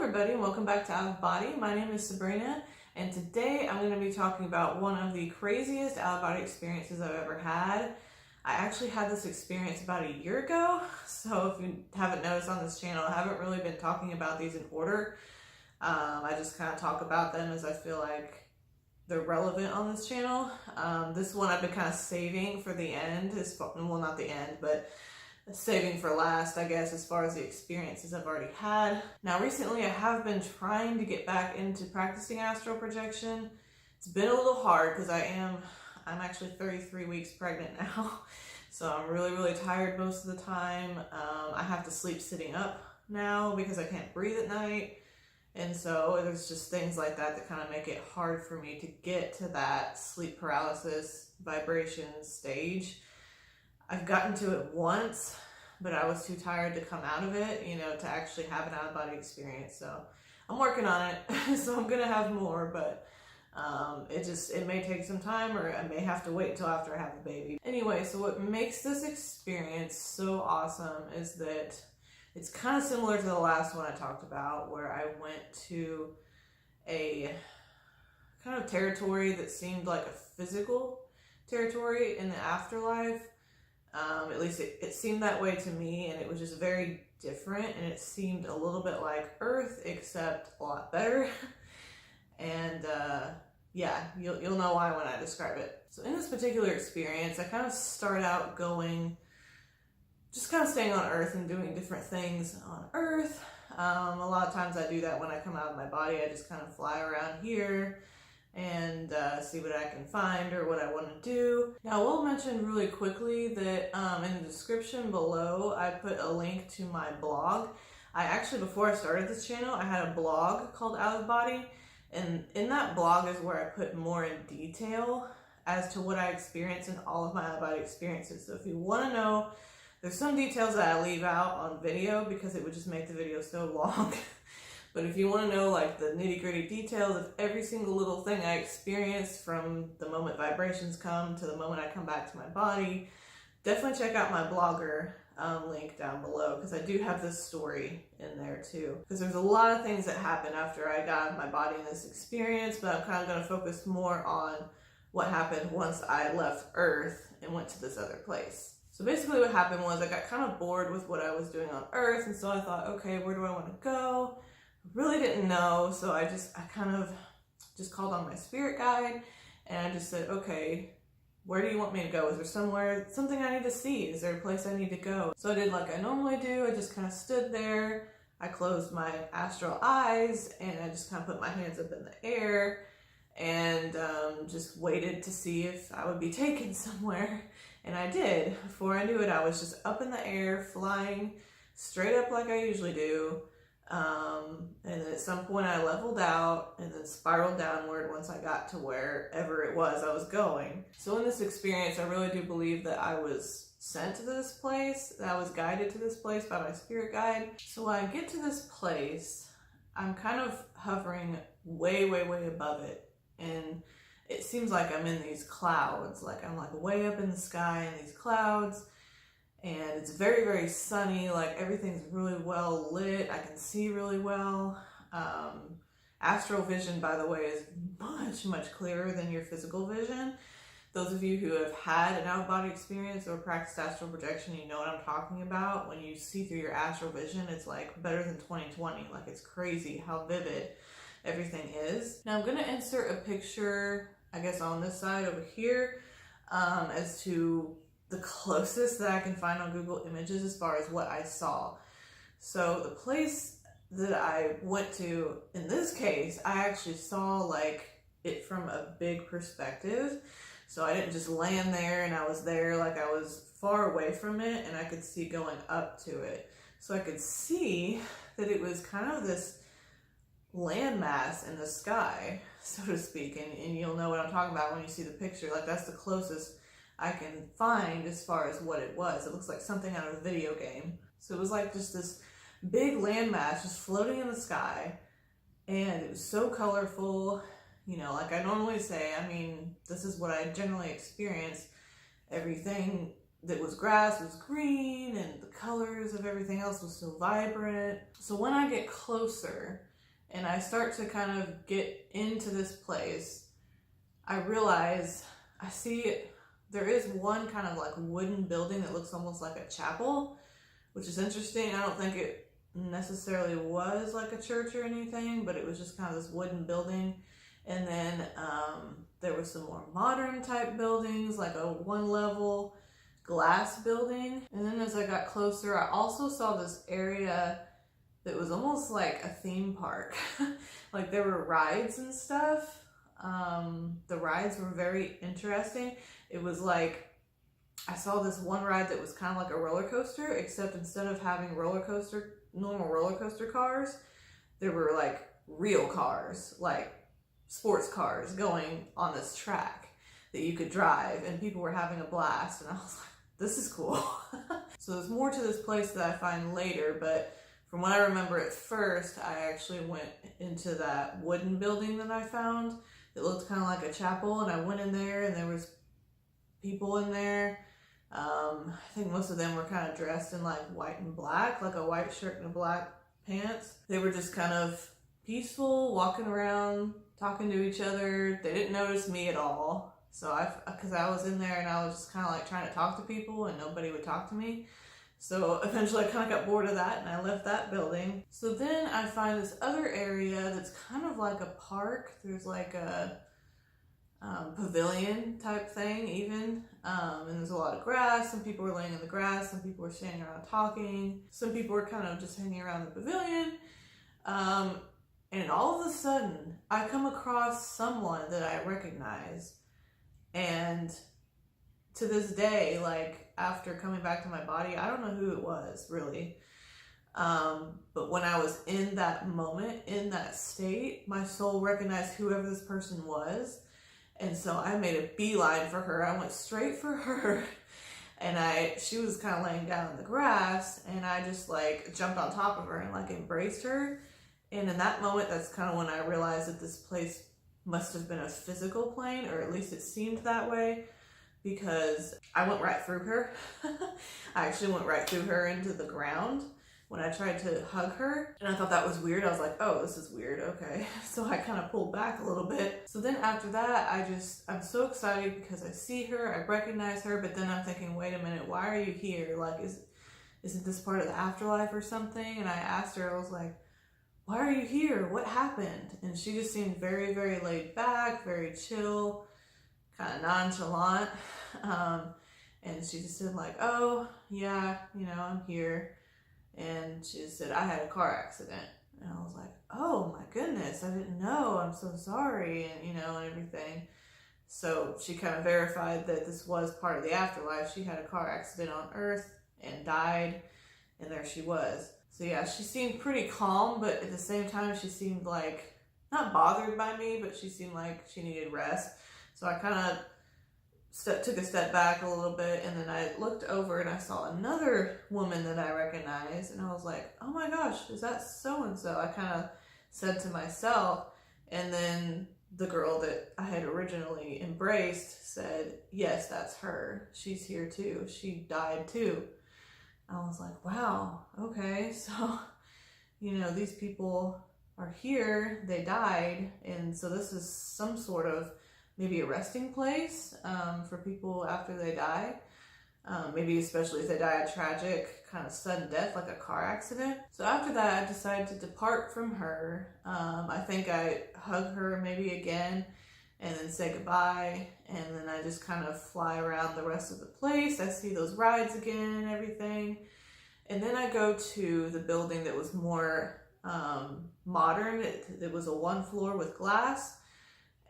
everybody, and welcome back to Out of Body. My name is Sabrina, and today I'm going to be talking about one of the craziest out of body experiences I've ever had. I actually had this experience about a year ago, so if you haven't noticed on this channel, I haven't really been talking about these in order. I just kind of talk about them as I feel like they're relevant on this channel. This one I've been kind of saving for the end, well, not the end, but saving for last, I guess, as far as the experiences I've already had. Now, recently I have been trying to get back into practicing astral projection. It's been a little hard because I'm actually 33 weeks pregnant now, so I'm really tired most of the time. I have to sleep sitting up now because I can't breathe at night, and so there's just things like that that kind of make it hard for me to get to that sleep paralysis vibration stage. I've gotten to it once, but I was too tired to come out of it, to actually have an out-of-body experience. So I'm working on it, so I'm going to have more, but it may take some time, or I may have to wait until after I have the baby. Anyway, so what makes this experience so awesome is that it's kind of similar to the last one I talked about, where I went to a kind of territory that seemed like a physical territory in the afterlife. At least it seemed that way to me, and it was just very different, and it seemed a little bit like Earth, except a lot better. And yeah, you'll know why when I describe it. So in this particular experience, I kind of start out just kind of staying on Earth and doing different things on Earth. A lot of times I do that when I come out of my body. I just kind of fly around here and see what I can find or what I want to do. Now, I will mention really quickly that in the description below, I put a link to my blog. Before I started this channel, I had a blog called Out of Body, and in that blog is where I put more in detail as to what I experienced in all of my out of body experiences. So if you want to know, there's some details that I leave out on video because it would just make the video so long. But if you want to know like the nitty-gritty details of every single little thing I experienced from the moment vibrations come to the moment I come back to my body, definitely check out my blogger link down below, because I do have this story in there too. Because there's a lot of things that happened after I got out of my body in this experience, but I'm kind of going to focus more on what happened once I left Earth and went to this other place. So basically what happened was I got kind of bored with what I was doing on Earth, and so I thought, okay, where do I want to go? Really didn't know, so I kind of just called on my spirit guide, and I just said, okay, where do you want me to go? Is there something I need to see? Is there a place I need to go? So I did like I normally do. I just kind of stood there. I closed my astral eyes, and I just kind of put my hands up in the air and just waited to see if I would be taken somewhere. And I did. Before I knew it, I was just up in the air, flying straight up like I usually do. And then at some point I leveled out and then spiraled downward once I got to wherever it was I was going. So in this experience, I really do believe that I was sent to this place, that I was guided to this place by my spirit guide. So when I get to this place, I'm kind of hovering way above it. And it seems like I'm in these clouds, like I'm like way up in the sky in these clouds. And it's very sunny, like everything's really well lit. I can see really well. Astral vision, by the way, is much clearer than your physical vision. Those of you who have had an out-of-body experience or practiced astral projection, you know what I'm talking about. When you see through your astral vision, it's like better than 20/20. Like, it's crazy how vivid everything is. Now I'm gonna insert a picture, I guess on this side over here, as to the closest that I can find on Google Images as far as what I saw. So the place that I went to, in this case, I actually saw like it from a big perspective. So I didn't just land there and I was there, like I was far away from it and I could see going up to it. So I could see that it was kind of this landmass in the sky, so to speak. And you'll know what I'm talking about when you see the picture. Like, that's the closest I can find as far as what it was. It looks like something out of a video game. So it was like just this big landmass just floating in the sky, and it was so colorful. Like I normally say, I mean, this is what I generally experience. Everything that was grass was green, and the colors of everything else was so vibrant. So when I get closer, and I start to kind of get into this place, I realize I see there is one kind of like wooden building that looks almost like a chapel, which is interesting. I don't think it necessarily was like a church or anything, but it was just kind of this wooden building. And then there was some more modern type buildings, like a one level glass building. And then as I got closer, I also saw this area that was almost like a theme park. Like there were rides and stuff. The rides were very interesting. It was like, I saw this one ride that was kind of like a roller coaster, except instead of having normal roller coaster cars, there were like real cars, like sports cars going on this track that you could drive, and people were having a blast, and I was like, this is cool. So there's more to this place that I find later, but from what I remember at first, I actually went into that wooden building that I found. It looked kind of like a chapel, and I went in there, and there was people in there. I think most of them were kind of dressed in like white and black, like a white shirt and a black pants. They were just kind of peaceful, walking around, talking to each other. They didn't notice me at all. So because I was in there and I was just kind of like trying to talk to people and nobody would talk to me. So eventually I kind of got bored of that and I left that building. So then I find this other area that's kind of like a park. There's like a pavilion type thing even. And there's a lot of grass. Some people were laying in the grass. Some people were standing around talking. Some people were kind of just hanging around the pavilion. And all of a sudden, I come across someone that I recognize. And to this day, like after coming back to my body, I don't know who it was really. But when I was in that moment, in that state, my soul recognized whoever this person was. And so I made a beeline for her. I went straight for her. And she was kind of laying down in the grass. And I just like jumped on top of her and like embraced her. And in that moment, that's kind of when I realized that this place must have been a physical plane, or at least it seemed that way, because I went right through her. I actually went right through her into the ground when I tried to hug her. And I thought that was weird. I was like, oh, this is weird. Okay. So I kind of pulled back a little bit. So then after that, I'm so excited because I see her, I recognize her, but then I'm thinking, wait a minute, why are you here? Like, isn't this part of the afterlife or something? And I asked her, I was like, why are you here? What happened? And she just seemed very, very laid back, very chill, kind of nonchalant. And she just said like, oh yeah, I'm here. And she just said, I had a car accident. And I was like, oh my goodness, I didn't know. I'm so sorry. And, and everything. So she kind of verified that this was part of the afterlife. She had a car accident on Earth and died. And there she was. So yeah, she seemed pretty calm, but at the same time, she seemed like not bothered by me, but she seemed like she needed rest. So I kind of took a step back a little bit, and then I looked over and I saw another woman that I recognized, and I was like, oh my gosh, is that so-and-so? I kind of said to myself, and then the girl that I had originally embraced said, yes, that's her. She's here too. She died too. I was like, wow, okay, so, these people are here, they died, and so this is some sort of maybe a resting place for people after they die, maybe especially if they die a tragic, kind of sudden death, like a car accident. So after that, I decided to depart from her. I think I hug her maybe again, and then say goodbye, and then I just kind of fly around the rest of the place. I see those rides again and everything. And then I go to the building that was more modern. It was a one floor with glass.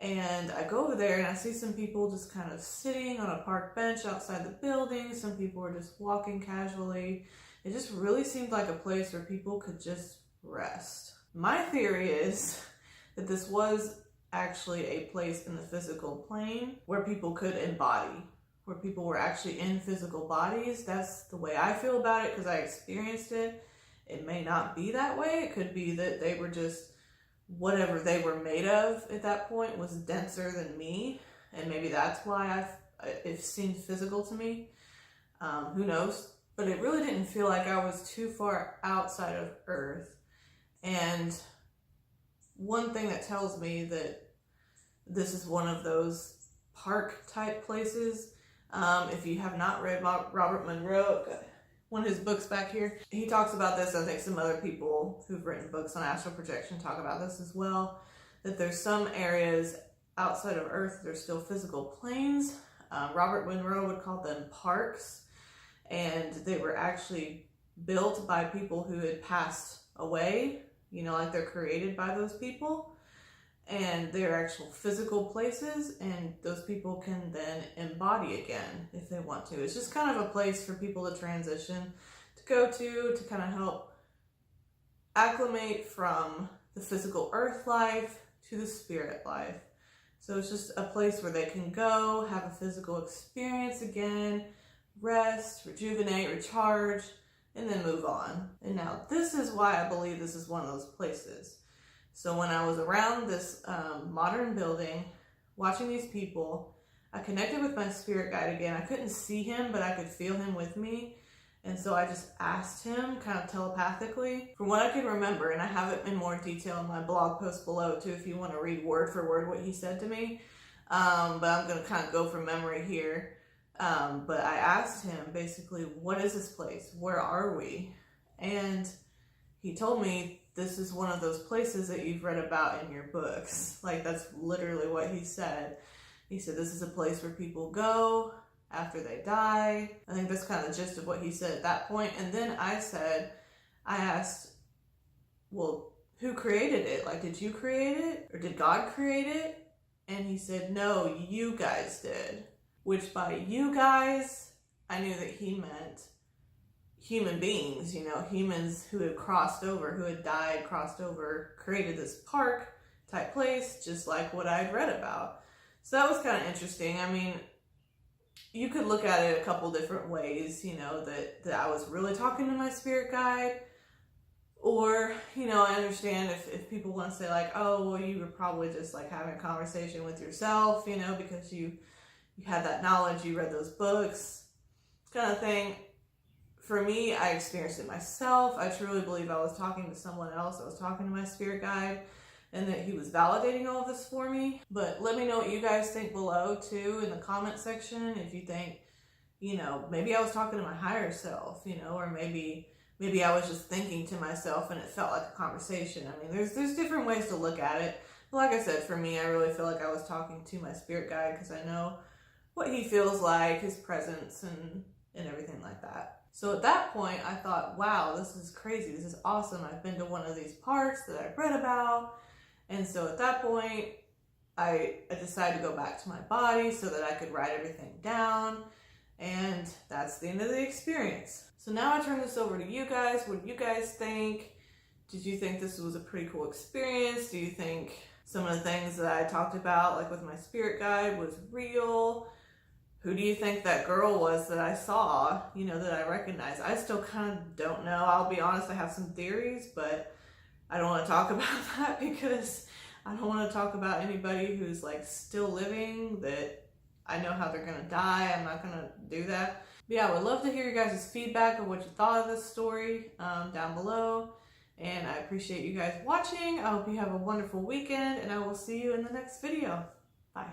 And I go over there and I see some people just kind of sitting on a park bench outside the building. Some people were just walking casually. It just really seemed like a place where people could just rest. My theory is that this was actually a place in the physical plane where people could embody, where people were actually in physical bodies. That's the way I feel about it because I experienced it. It may not be that way. It could be that they were just, whatever they were made of at that point was denser than me, and maybe that's why it seemed physical to me. Who knows? But it really didn't feel like I was too far outside of Earth. And one thing that tells me that this is one of those park type places. If you have not read Robert Monroe, one of his books back here, he talks about this. I think some other people who've written books on astral projection talk about this as well, that there's some areas outside of Earth, there's still physical planes. Robert Monroe would call them parks, and they were actually built by people who had passed away, you know, like they're created by those people, and they're actual physical places, and those people can then embody again if they want to. It's just kind of a place for people to transition, to go to kind of help acclimate from the physical earth life to the spirit life. So it's just a place where they can go, have a physical experience again, rest, rejuvenate, recharge, and then move on. And now this is why I believe this is one of those places. So when I was around this modern building, watching these people, I connected with my spirit guide again. I couldn't see him, but I could feel him with me. And so I just asked him kind of telepathically, from what I can remember, and I have it in more detail in my blog post below too if you want to read word for word what he said to me. But I'm going to kind of go from memory here. But I asked him basically, what is this place? Where are we? And he told me, this is one of those places that you've read about in your books. Like, that's literally what he said. He said, this is a place where people go after they die. I think that's kind of the gist of what he said at that point. And then I asked, well, who created it? Like, did you create it? Or did God create it? And he said, no, you guys did. Which by you guys, I knew that he meant human beings, you know, humans who had crossed over, who had died, crossed over, created this park type place, just like what I'd read about. So that was kind of interesting. I mean, you could look at it a couple different ways, you know, that I was really talking to my spirit guide. Or, you know, I understand if people want to say like, oh, well, you were probably just like having a conversation with yourself, you know, because you had that knowledge, you read those books, kind of thing. For me, I experienced it myself. I truly believe I was talking to someone else. I was talking to my spirit guide, and that he was validating all of this for me. But let me know what you guys think below too in the comment section. If you think, you know, maybe I was talking to my higher self, you know, or maybe I was just thinking to myself and it felt like a conversation. I mean, there's different ways to look at it. But like I said, for me, I really feel like I was talking to my spirit guide because I know what he feels like, his presence and everything like that. So at that point, I thought, wow, this is crazy. This is awesome. I've been to one of these parks that I've read about. And so at that point, I decided to go back to my body so that I could write everything down. And that's the end of the experience. So now I turn this over to you guys. What do you guys think? Did you think this was a pretty cool experience? Do you think some of the things that I talked about, like with my spirit guide, was real? Who do you think that girl was that I saw, you know, that I recognized? I still kind of don't know. I'll be honest, I have some theories, but I don't want to talk about that because I don't want to talk about anybody who's like still living that I know how they're going to die. I'm not going to do that. But yeah, I would love to hear your guys' feedback of what you thought of this story down below. And I appreciate you guys watching. I hope you have a wonderful weekend, and I will see you in the next video. Bye.